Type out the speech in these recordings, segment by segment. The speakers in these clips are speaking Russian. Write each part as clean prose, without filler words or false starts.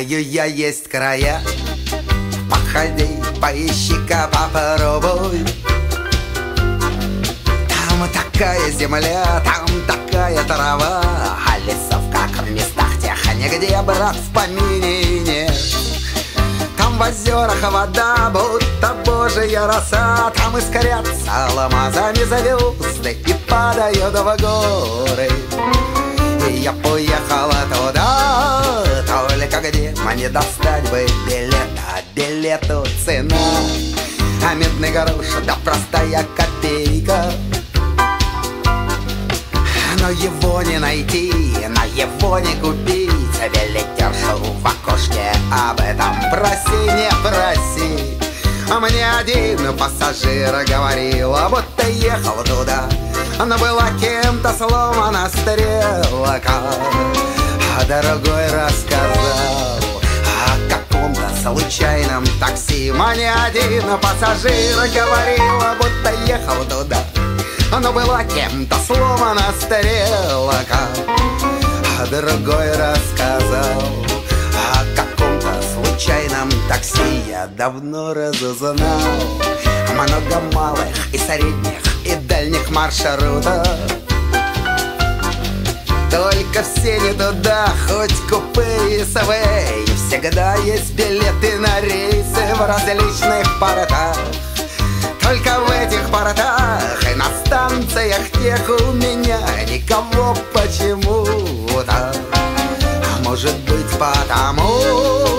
Знаю я есть края, походи, поищи-ка, попробуй. Там такая земля, там такая трава, а лесов, как в местах тех, нигде, брат, в помине нет. Там в озерах вода, будто божья роса, там искрятся алмазами звезды и падают в горы. И я поехала туда, только где мне достать бы билет, а билету цена, а медный грош, да простая копейка. Но его не найти, на его не купить, билетершу в окошке об этом проси, не проси. А мне один пассажир говорил, будто ехал туда, но была кем-то сломана стрелка. А другой рассказал о каком-то случайном такси. Мне один пассажир говорил, будто ехал туда, но была кем-то сломана стрелка. А другой рассказал о каком-то случайном такси. Я давно разузнал много малых и средних и дальних маршрутов, только все не туда, хоть купе и СВ. Всегда есть билеты на рейсы в различных портах. Только в этих портах и на станциях тех у меня никого почему-то. А может быть потому,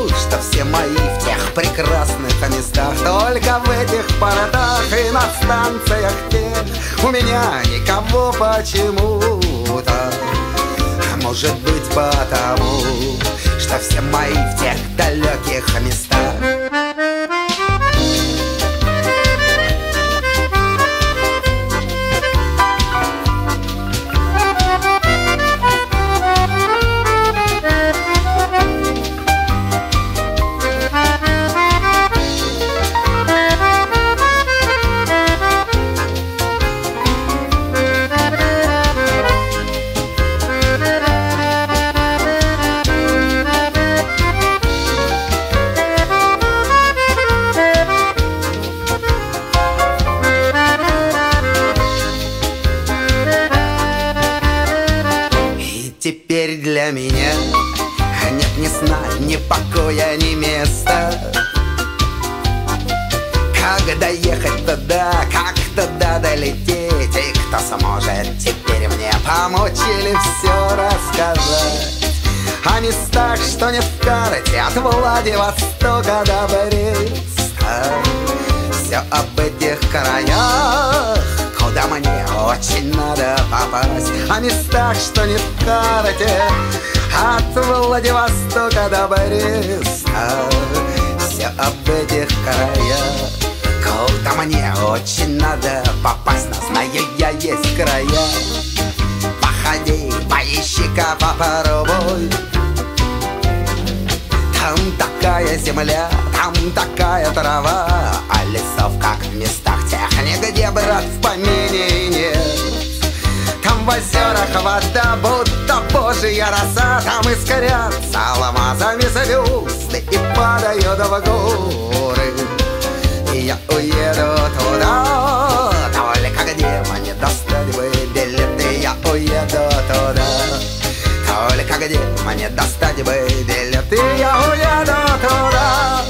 что все мои в тех прекрасных местах. Только в этих портах и на станциях тех у меня никого почему-то. А может быть потому, что все мои в тех далеких местах. Теперь для меня нет ни сна, ни покоя, ни места. Как доехать туда, как туда долететь, и кто сможет теперь мне помочь или все рассказать о местах, что не в карте, от Владивостока до Бреста. Все об этих краях, куда мне очень надо попасть, о местах, что не в карте, от Владивостока до Бреста. Все об этих краях, куда мне очень надо попасть, но знаю я есть края. Походи, поищи-ка, попробуй. Там такая земля, там такая трава, а лесов, как в местах тех, нигде, брат, в помине нет. Там в озерах вода, будто божья роса, там искрятся алмазами звезды и падают в горы. И я уеду туда, только где мне достать бы билеты. Я уеду туда, только где мне достать бы билеты. Я уеду туда.